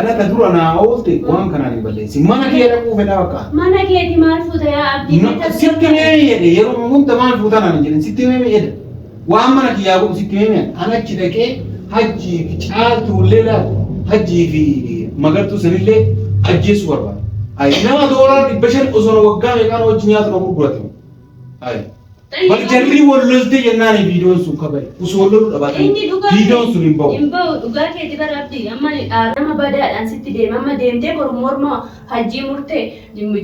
Kana tadura na olte waan kana ni balleessi. Mana kee dhaquu fedha bakka. Mana keeti maal fuuta yaa abdii sitti mee jedhe yeroo hunda maal fuuta naan jedhe sitti mee jedhe. Waan mana kiyyaa godhu sitti mee anachi dhaqee hajjii fi caaltuullee laatu hajjii fi magartuu sanillee ajjeessu barbaada. Ayi nama $500 osoo waggaa meeqaan hojii nyaatu na gurguratu. Ayi. Bal jarri walloltee jennaan viidiyoon sun kabari. Usoo walloluu dhabaatan viidiyoon sun hin bahu. Hin bahu dhugaa keeti bara abdii amma nama badaadhaan sitti deema amma deemtee morma hajjii murtee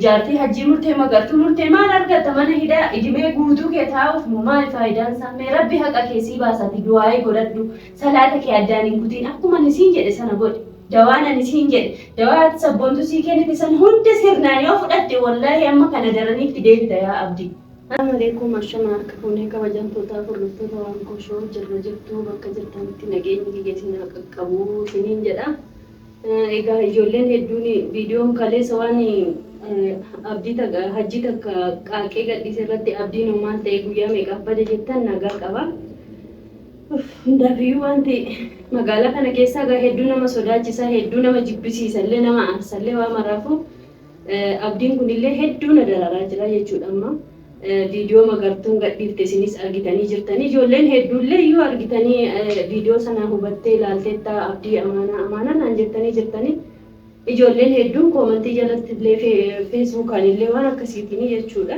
jaartii hajjii murtee magartuu murtee maal argatta mana hidhaa idimee guutuu kee taa'uuf moo maal faayidaan isaa mee rabbi haqa keessii baasati du'aayee godhadhu salaata kee addaan hin kutiin akkuma nisiin jedhe sana godhe. Dawaana nisiin jedhe dawaa sabboontu sii kennite san hundi sirnaan yoo fudhatte wallaahi amma kana daraniitti deebita yaa abdii. Assalamualaikum warahmatullahi wabarakatuh. Kabajamtoota hordoftoota waan koshoo jirra jirtu bakka jirtanitti nageenyi geessin qaqqabu isiniin jedha. Egaa ijoolleen hedduun viidiyoon kaleessa waan abdii takka hajjii takka qaaqee gadhiise irratti abdiin maal ta'e guyyaa meeqaaf bade jettan nagaa qaba. Hundaafiyyuu wanti magaalaa kana keessaa egaa hedduu nama sodaachisa hedduu nama jibbisiisa illee nama aarsallee waan maraafu abdiin kunillee hedduu na dararaa jira jechuudha amma. Video magartuun gadhiifte isinis argitanii jirtanii ijoolleen hedduullee iyyuu argitanii viidiyoo sana hubattee ilaalteetta abdii amaana naan jettanii jirtanii ijoolleen hedduun koomentii jalatti illee feesbuukaan illee waan akkasiitiin jechuudha.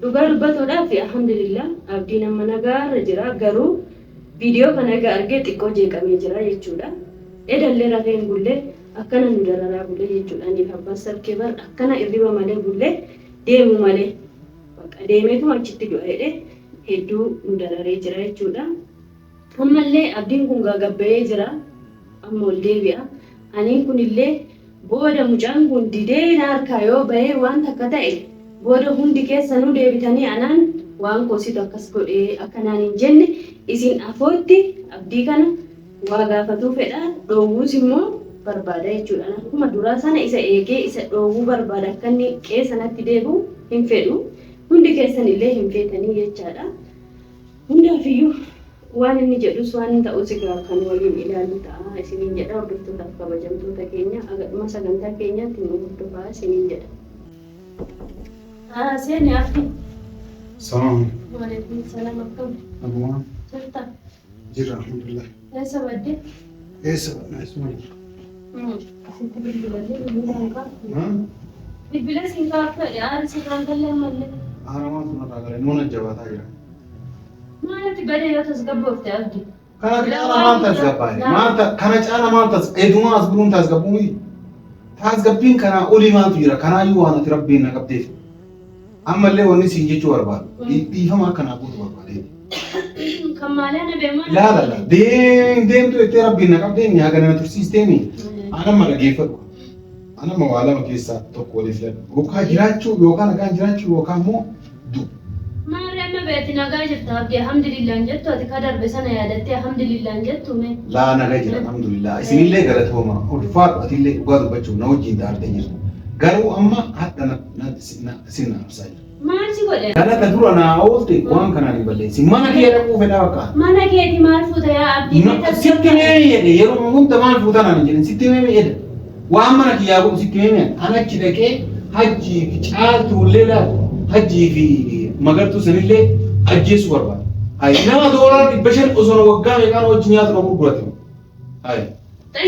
Dhugaa dubbatuudhaaf alhamdulillah abdiin amma nagaarra jira garuu viidiyoo kana egaa argee xiqqoo jeeqamee jira jechuudha. Edallee rafeen bullee akkana nu dararaa bullee jechuudha. Aniif abbaan sarkee bar akkana irriba malee bullee deemu malee bakka deemeetu achitti du'eedhe hedduu nu dararee jira jechuudha. Ammallee abdiin kun gagabba'ee jira amma ol deebi'a. Aniin kunillee booda mucaan kun didee na harkaa yoo bahee waan takka ta'e booda hundi keessanuu deebitanii anaan waan koositu akkas godhee akkanaan hin jenne isin afootti abdii kana waa gaafatuu fedha dhoowwuus immoo barbaada jechuudha. Akkuma duraa sana isa eegee isa dhoowwuu barbaada akka inni qeessanatti deebi'u hin fedhu. Hundi keessan illee hin feetanii jechaadha. Hundaafiyyuu waan inni jedhus waan ta'us egaa kan waliin ilaalu ta'a isiniin jedha hordoftootaafi kabajamtoota keenya agadhuma sagantaa keenyaatti nu hordofaa isiniin jedha. Seeni afti. Salaam. Waalaikum salaam akkam. Abuwaan. Jirta. Jira alhamdulillah. Eessa badde? Eessa naasuma. Asitti bilbilalee bilbila siin kaafadhe aara sirraan kallee malee. Aaramaan sun irraa galee moona jabaataa jira. Maalati badee yoo tasgabboofte abdi? Kana caala maal tasgabbaa'e? Kana caala maal eedumaa as buluun tasgabbuu miti. Tasgabbiin kanaa olii maaltu jira? Kanaayyuu waan ati rabbiin na qabdeef. Ammallee wanni siin jechuu barbaadu. Dhiifama akkanaa guutu barbaadee. Kan maalee na beemaa? Laala deemtu itti rabbiin na qabdeen yaa gana tursiisteemi. Anama dhageeffadhu. Anama waa lama keessaa tokko waliif ladhu. Yookaan jiraachuu yookaan nagaan jiraachuu yookaan immoo du. Maarree amma beeti nagaa jirta abdii alhamdulillaan jettu ati ka darbe sana yaadattee alhamdulillaan jettu mee? Laa nagaa jira alhamdulillah. Isinillee galatooma ulfaadhu atillee dhugaa dubbachuuf na wajjin taa'arte jirtu. Garuu amma hadda sin absaa jira. Maal si godhe? Kana dura naa oolte waan kanaan hin balleessi. Mana kee dhaquu fedha bakka. Mana keeti maal fuuta yaa abdii? Sitti mee jedhe yeroo hunda maal fuuta naan jedhe sitti mee jedhe. Waan mana kiyyaa godhu sitti mee anachi dhaqee hajjii fi caaltuullee laatu hajjii fi magartuu sanillee ajjeessu barbaada. Ayi nama $500 osoo waggaa meeqaan hojii nyaatu na gurguratu. Ayi.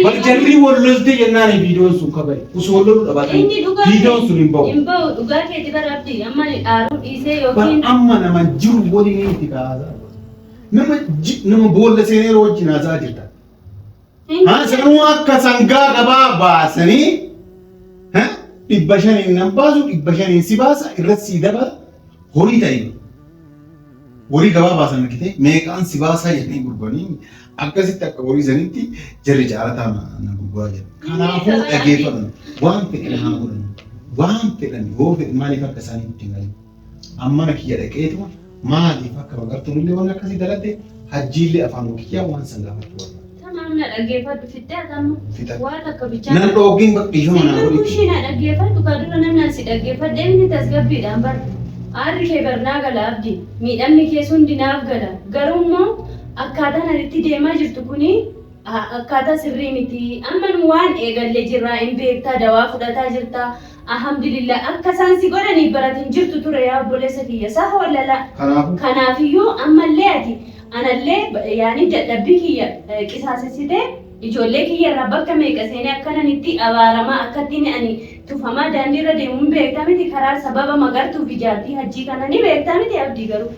Bal jarri walloltee jennaan viidiyoon sun kabari. Usoo walloluu dhabaatan viidiyoon sun hin bahu. Hin bahu dhugaa keeti bara abdii amma dhaaruu dhiisee yookiin. Bar amma nama jiru waliin itti kaasaa. Nama boolla seenee wajjin haasaa jirta. Sanuu akka sangaa gabaa baasanii 500 nan baasu 500 si baasa irratti si dabala horii ta'e. Horii gabaa baasan argite meeqaan si baasaa jedhanii gurguranii akkasitti akka horii sanitti jarri jaalataa na gurguraa jira. Kanaafuu dhageeffatan waan fedhan haa godhan. Waan fedhan yoo fedhan maaliif akka isaanii ittiin galan. Amma na kiyya dhaqeetuma maaliif akka magartuun illee waan akkasii daladde hajjiillee afaan kiyyaa waan san gaafatu barbaada. Namna dhaggeeffadhu fittee atamu waan akka bichaa. Nan dhoogiin dhiifama naa godhi. Kushii na dhaggeeffadhu ka dura namni si dhaggeeffadhe inni tasgabbiidhaan bar. Aarri kee barnaa gala abdii miidhamni kee hundi naaf gala garuu immoo akkaataan anitti deemaa jirtu kuni akkaataa sirrii miti. Amma nu waan eegallee jirraa hin beektaa dawaa fudhataa jirta. Alhamdulillah akka isaan si godhanii baratin jirtu ture yaa obboleessa kiyya saha wallala. Kanaafiyyuu ammallee ati anallee yaani dadhabbii kiyya qisaasessitee ijoollee kiyya irraa bakka meeqa seenee akkanan itti abaaramaa akkattiin ani tufamaa daandiirra deemuun beektaa miti karaa sababa magartuuf ijaartii hajjii kana ni beektaa miti abdii garuu.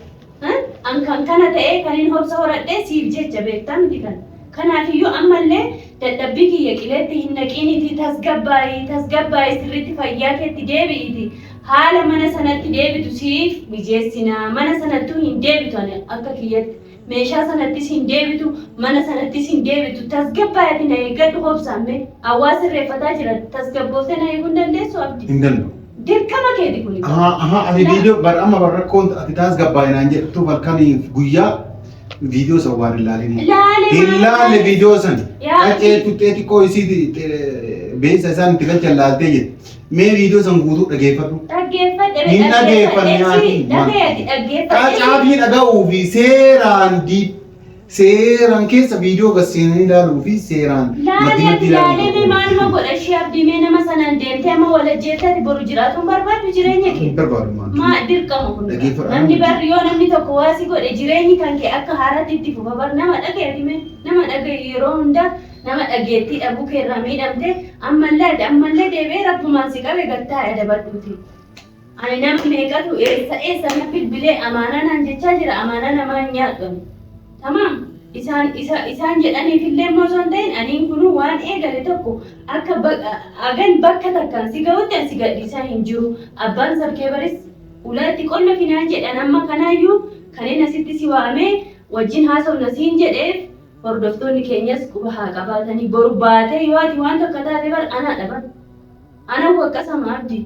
Kan kana ta'ee kan hin hobsa horadhee siif jecha beektaa miti kana. Kanaafiyyuu ammallee dadhabbii kiyya qileetti hin naqiiniti tasgabbaayii sirriitti fayyaa keetti deebi'iti. Haala mana sanatti deebitu siif mijeessina. Mana sanattuu hin deebitu akka kiyyatti. Meeshaa sanattis hin deebitu, mana sanattis hin deebitu. Tasgabbaayii na eeggadhu hobsaamme. Hawaasa irreeffataa jira. Tasgabbooftee na eeguu hin dandeessu abdii? Hin danda'u. Dirqama keeti kuni. Ati viidiyoo amma barrakkoon ati tasgabbaayii naan jedhtu halkaniif guyyaa video sawwar ilaalini ilaale video san qace tutte xiqqoo isii beesa isaan itti galchan laaltee jette mee video san guutuu dhageeffadhu hin dhageeffadhu qacaafii dhaga'uu fi seeraan keessa video gasseenanii ilaaluu fi seeraan maddi ilaalee maaluma godha ishee abdiimee nama sanaan deemtee amma walajjeettatti boru jiraatuun barbaadu jireenya kee maa dirqama kun namni barri yoo namni tokko waasi godhe jireenyi kan kee akka haaraatti itti fufa bar nama dhaga'e nama dhaga'e yeroo hunda nama dhageettii dhabuu keerraa miidhamte ammallee deebee rabbumaan si qabe gattaa'e dabadhuuti. Ani nama meeqatu eessa na bilbilee amaanaa naan jechaa jira amaanaa namaa nyaadhamu. Tamam isaan jedhaniif illee osoo hin ta'in aniin kun waan eegale tokko akka agan bakka takkaan si ga'utti asi gadhiisaa hin jiru. Abbaan sabkee baris ulaatti qonna finaan jedhan amma kanaayyuu kanneen asitti si waamee wajjin haasawna siin jedheef hordoftoonni keenyas quba haa qabaatanii boru baatee yoo ati waan tokko taate bar anaa dhaban. Ana waqqasama abdii.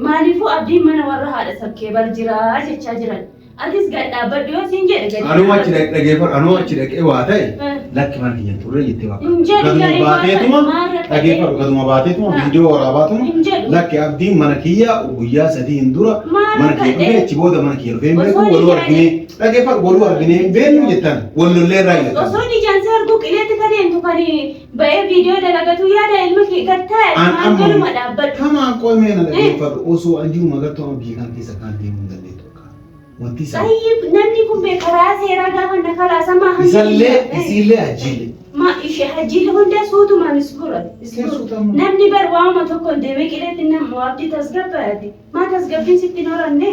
Maaliifuu abdiin mana warra haadha sabkee bar jiraa jechaa jiran. Atis gad dhaabbadhu yoo siin jedhe gadi. Anuu achi dhaqee waa ta'e lakki mana kiyya turre jettee waa. Gaduma baateetuma viidiyoo waraabaatuma lakki abdiin mana kiyya guyyaa sadii hin dura mana kiyya dhufee achi booda mana kiyya dhufee beeku waluu arginee dhageeffadhu waluu arginee beeknu jettan wallollee irraa jedhan. Osoo ijaan arguu qileetti kan deemtu kan ba'ee viidiyoo dalagatu yaada ilma kee gad taa'e maan galuma dhaabbadhu. Kamaan qoomee na dhageeffadhu osoo anjiru magartuu amma biyya kana keessa kan deemuu hin dandeettu. Namni kun karaa seeraa gaafa na karaa samaa isillee ajjiile. Ishee ajjiile hunda suutumaan isbuura. Namni bar waama tokko deemee qileetti nama waabdii tasgabbaati. Maa tasgabbiin sitti noranne.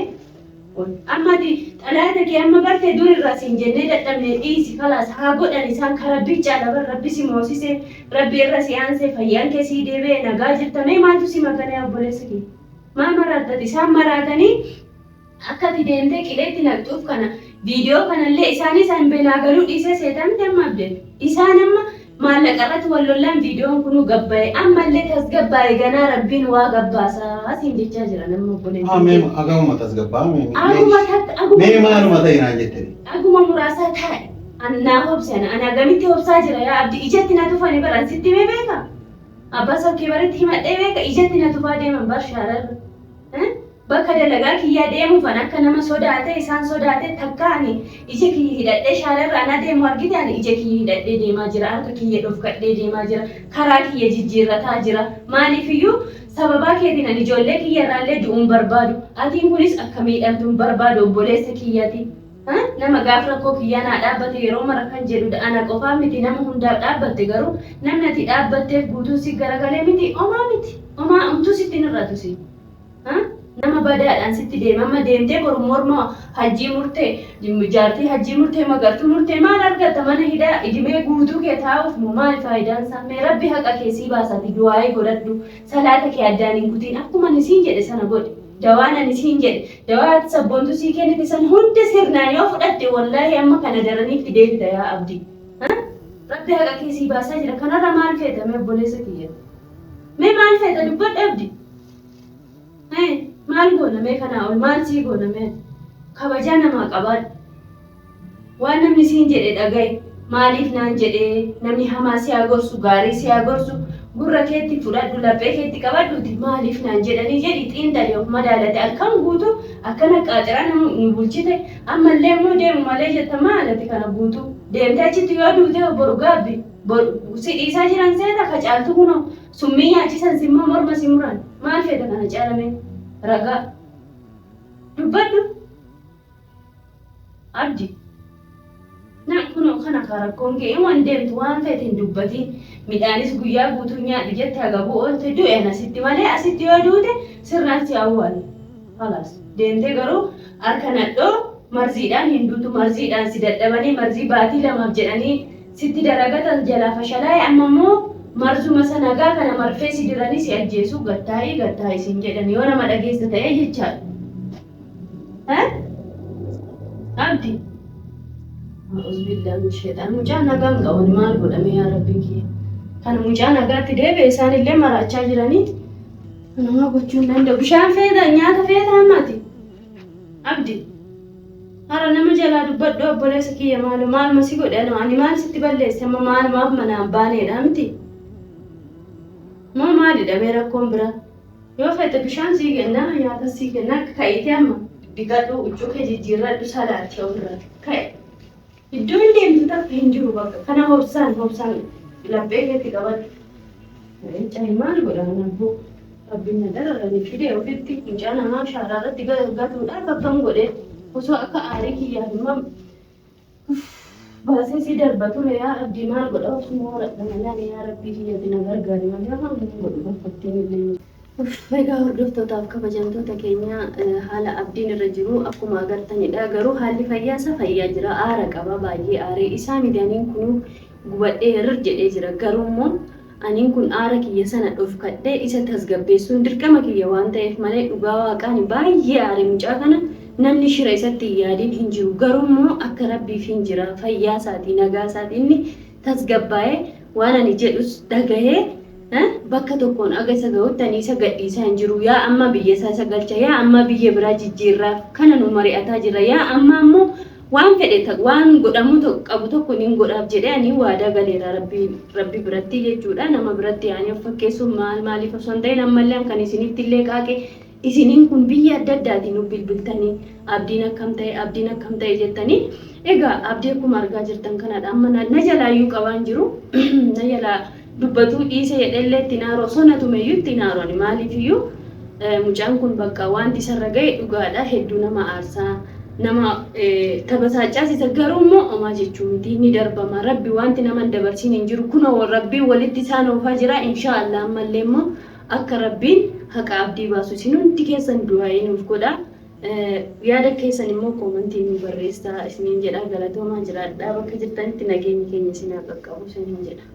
Amma xalaata kee amma bartee dur irraa siin jennee dadhabnee dhiisi kalaas haa godhan isaan karaa biccaadha bar rabbi si moosisee rabbi irra si aansee fayyaan kee sii deebi'ee nagaa jirtamee maaltu si maganee obboleessa kee. Maa maraatati isaan maraatanii akkati deemtee qileetti naqxuuf kana viidiyoo kanallee isaan beenaa galuu dhiisee seetamte amma abdeetu. Isaan amma maallaqarratti wallollaan viidiyoon kunuu gabbaa'e ammallee tasgabbaa'e ganaa rabbiin waa gabbaasaa siin jechaa jira nama obboleessa. Aguma tasgabbaa mee maaluma ta'e naan jettee. Aguma muraasaa taa'e annaa hobsana ana gamitti hobsaa jira yaa abdi ijatti na tufanii baran sitti mee beeka. Abbaa sakkee baritti himadhee beeka ijatti na tufaa deeman bar shaararra. Bakka dalagaa kiyyaa deemuufan akka nama sodaate isaan sodaate takkaani ija kiyya hidhadhee shaararra ana deemu argite ani ija kiyya hidhadhee deemaa jira harka kiyya dhofkadhee deemaa jira karaa kiyya jijjiirrataa jira maaliifiyyuu sababaa keetiin ani ijoollee kiyya irraallee du'uun barbaadu atiin kunis akka miidhamtuun barbaadu obboleessa kiyyaati. Nama gaafa rakkoo kiyyaa naa dhaabbate yeroo mara kan jedhu ana qofaa miti nama hundaaf dhaabbatte garuu namni ati dhaabbatteef guutuu si garagalee miti omaa miti omaa umtuu sitti nirratu si. Nama badaadhaan sitti deema amma deemtee boru morma hajjii murtee jaartii hajjii murtee magartuu murtee maal argatta mana hidhaa idimee guutuu kee taa'uuf moo maal faayidaan isaa mee rabbi haqa keessii baasati du'aayee godhadhu salaata kee addaan hin kutiin akkuma nisiin jedhe sana godhe dawaan ani siin jedhe dawaa sabboontu sii kennite san hundi sirnaan yoo fudhatte wallaahi amma kana daraniif deebita yaa abdii. Rabbi haqa keessii baasaa jira kanarra maal feeta mee obboleessa kiyya mee maal feeta dubbadhu abdii. Maal goonamee kanaa ol maal sii goonamee kabajaa namaa qabaadhu. Waan namni siin jedhe dhagaye maaliif naan jedhee namni hamaa si haa gorsu gaarii si haa gorsu gurra keetti fudhadhu laphee keetti qabadhuuti maaliif naan jedhanii jedhi xiinxalee of madaalate halkan guutuu akkana qaaxiraa nama nu bulchite ammallee immoo deemu malee jetta maalati kana guutuu. Deemtee achitti yoo duute boru gaabbi si dhiisaa jiran seeta ka caaltu kunoo summii nyaachisan simmoo morma si muran maal feeta kana caalame ragaa dubbadhu abdi na kunoo kana karakkoon kee waan deemtu waan feete hin dubbatiin midhaanis guyyaa guutuu nyaadhu jette hagabuu oolte du'een asitti malee asitti yoo duute sirnaan si awwaale halaas deemtee garuu harka nadhoo marziidhaan hinduutu marziidhaan si dadhabanii marzii baatii lamaaf jedhanii sitti daragatan jalaa fashalaa'e amma immoo marzuma sanagaa kana marfee si diranii si ajjeesuu gattaa'ii siin jedhan yoo nama dhageessa ta'ee jechaadha. Abdi Uzbillah sheetaan mucaa nagaan qaban maal godhame yaa rabbi kiyya kan mucaa nagaatti deebi'e isaanillee maraachaa jiranii nama gochuu hin danda'u bishaan feeta nyaata feeta hammaati abdi hara nama jalaa dubbadhu obboleessa kiyya maal masi godhe ani maal sitti balleesse amma maal maaf manaan baaneedha miti moo maalidha mee rakkoon bira yoo feete bishaan sii kennaa nyaata sii kennaa ka'ite amma dhiqadhu huccuu kee jijjiirradhu salaatti ofirraa ka'e iddoo hin deemtu takka hin jiru bakka kana hobsaan laphee keetti qabadhu caayi maal godhan abboo rabbiin na dararanii fidee ofitti mucaa namaa shaaraarratti gatuudhaan akkam godhee osoo akka aarii kiyyaaf immoo baasee si darbatu yaa abdii maal godha osoo horadha yaa rabbii kiyyatti na gargaari malee waan godhu bakfattiin illee. Egaa hordoftootaaf kabajamtoota keenya haala abdiin irra jiru akkuma agartanidha. Garuu haalli fayyaasa fayyaa jira. Aara qaba baay'ee aaree isaa midhaaniin kun gubadhee irra jedhee jira. Garuu immoo aniin kun aara kiyya sana dhofkadhee isa tasgabbeessuun dirqama kiyya waan ta'eef malee dhugaa waaqaan baay'ee aaree mucaa kana namni shira isatti yaadiin hin jiru. Garuu immoo akka rabbiif hin jira fayyaa isaatii nagaa isaatii inni tasgabbaa'ee waan ani jedhus dhagahee bakka tokkoon aga isa ga'uttanii isa gadhiisaa hin jiru yaa amma biyya isaa isa galcha yaa amma biyya biraa jijjiirraaf kana nu mari'ataa jira yaa amma ammoo waan fedhe waan godhamu qabu tokko niin godhaaf jedhee ani waadaa galeera rabbi biratti jechuudha nama biratti yaani of fakkeessuun maaliif osoo hin ta'in ammallee kan isinitti illee qaaqe isiniin kun biyya adda addaatiin nu bilbiltanii abdiin akkam ta'e jettanii egaa abdii akkuma argaa jirtan kanadha amma na jalaayyuu qabaan jiru na jalaa dubbatu dhiise jedhellee itti naaroo sonatumeyyuu itti naarooni maaliifiyyuu mucaan kun bakka wanti isarra ga'e dhugaadha hedduu nama aarsaa nama taphaachaasisa garuu immoo homaa jechuu miti ni darbama rabbi wanti nama dabarsiin hin jiru kunoo rabbiin walitti isaan oofaa jira inshaallah ammallee immoo akka rabbiin haqa abdii baasu isin hundi keessan du'aa nuuf godha yaada keessan immoo koomantii nu barreessaa isiniin jedha galatoomaa jiraadhaa bakka jirtanitti nageenyi keenya isin haa qaqqabu isiniin jedha.